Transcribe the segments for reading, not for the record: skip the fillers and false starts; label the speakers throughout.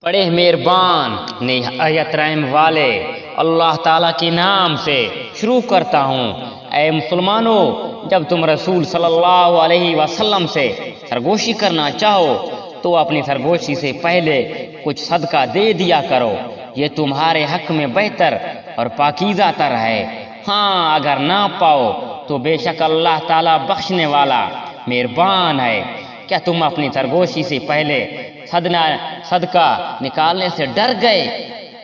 Speaker 1: بڑے مہربان نہایت رحم والے اللہ تعالیٰ کے نام سے شروع کرتا ہوں۔ اے مسلمانوں، جب تم رسول صلی اللہ علیہ وسلم سے سرگوشی کرنا چاہو تو اپنی سرگوشی سے پہلے کچھ صدقہ دے دیا کرو، یہ تمہارے حق میں بہتر اور پاکیزہ تر ہے۔ ہاں، اگر نہ پاؤ تو بے شک اللہ تعالیٰ بخشنے والا مہربان ہے۔ کیا تم اپنی سرگوشی سے پہلے صدقہ نکالنے سے ڈر گئے؟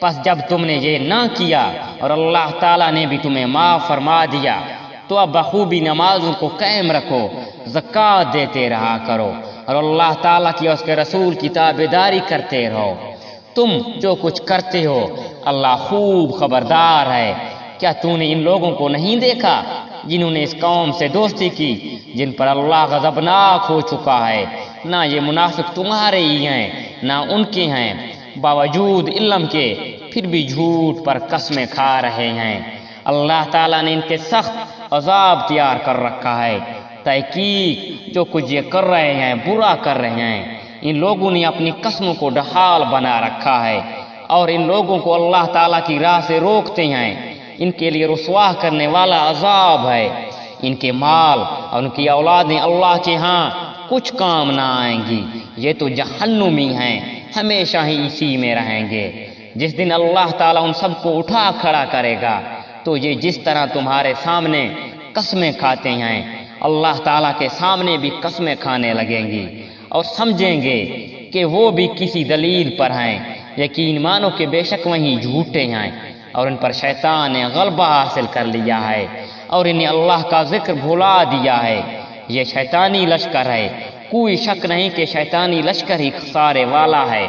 Speaker 1: پس جب تم نے یہ نہ کیا اور اللہ تعالیٰ نے بھی تمہیں معاف فرما دیا تو اب بخوبی نمازوں کو قائم رکھو، زکوٰۃ دیتے رہا کرو اور اللہ تعالیٰ کی اور اس کے رسول کی تابعداری کرتے رہو۔ تم جو کچھ کرتے ہو اللہ خوب خبردار ہے۔ کیا تو نے ان لوگوں کو نہیں دیکھا جنہوں نے اس قوم سے دوستی کی جن پر اللہ غضبناک ہو چکا ہے؟ نہ یہ منافق تمہارے ہی ہیں نہ ان کے ہیں، باوجود علم کے پھر بھی جھوٹ پر قسمیں کھا رہے ہیں۔ اللہ تعالیٰ نے ان کے سخت عذاب تیار کر رکھا ہے۔ تحقیق جو کچھ یہ کر رہے ہیں برا کر رہے ہیں۔ ان لوگوں نے اپنی قسموں کو ڈھال بنا رکھا ہے اور ان لوگوں کو اللہ تعالیٰ کی راہ سے روکتے ہیں۔ ان کے لیے رسوا کرنے والا عذاب ہے۔ ان کے مال اور ان کی اولادیں اللہ کے ہاں کچھ کام نہ آئیں گی، یہ تو جہنمی ہیں، ہمیشہ ہی اسی میں رہیں گے۔ جس دن اللہ تعالیٰ ان سب کو اٹھا کھڑا کرے گا تو یہ جس طرح تمہارے سامنے قسمیں کھاتے ہیں اللہ تعالیٰ کے سامنے بھی قسمیں کھانے لگیں گی اور سمجھیں گے کہ وہ بھی کسی دلیل پر ہیں۔ یقین مانو کہ بے شک وہیں جھوٹے ہیں اور ان پر شیطان نے غلبہ حاصل کر لیا ہے اور انہیں اللہ کا ذکر بھلا دیا ہے۔ یہ شیطانی لشکر ہے، کوئی شک نہیں کہ شیطانی لشکر ہی خسارے والا ہے۔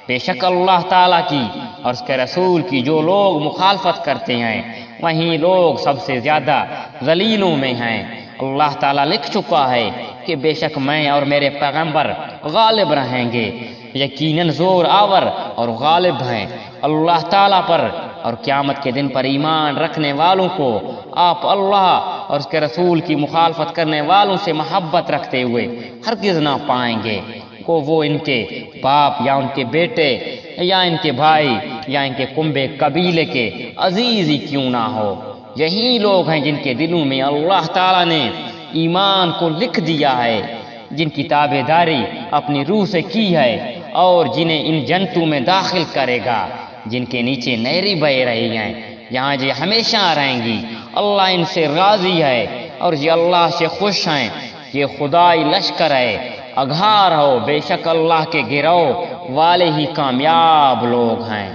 Speaker 1: بے شک اللہ تعالیٰ کی اور اس کے رسول کی جو لوگ مخالفت کرتے ہیں وہیں لوگ سب سے زیادہ ذلیلوں میں ہیں۔ اللہ تعالیٰ لکھ چکا ہے کہ بے شک میں اور میرے پیغمبر غالب رہیں گے، یقیناً زور آور اور غالب ہیں۔ اللہ تعالیٰ پر اور قیامت کے دن پر ایمان رکھنے والوں کو آپ اللہ اور اس کے رسول کی مخالفت کرنے والوں سے محبت رکھتے ہوئے ہرگز نہ پائیں گے، کو وہ ان کے باپ یا ان کے بیٹے یا ان کے بھائی یا ان کے کنبے قبیلے کے عزیز ہی کیوں نہ ہو۔ یہی لوگ ہیں جن کے دلوں میں اللہ تعالیٰ نے ایمان کو لکھ دیا ہے، جن کی تابعداری اپنی روح سے کی ہے اور جنہیں ان جنتوں میں داخل کرے گا جن کے نیچے نہریں بہہ رہی ہیں، یہاں یہ ہمیشہ رہیں گی۔ اللہ ان سے راضی ہے اور یہ اللہ سے خوش ہیں۔ یہ خدائی لشکر ہے، آگاہ رہو، بے شک اللہ کے گروہ والے ہی کامیاب لوگ ہیں۔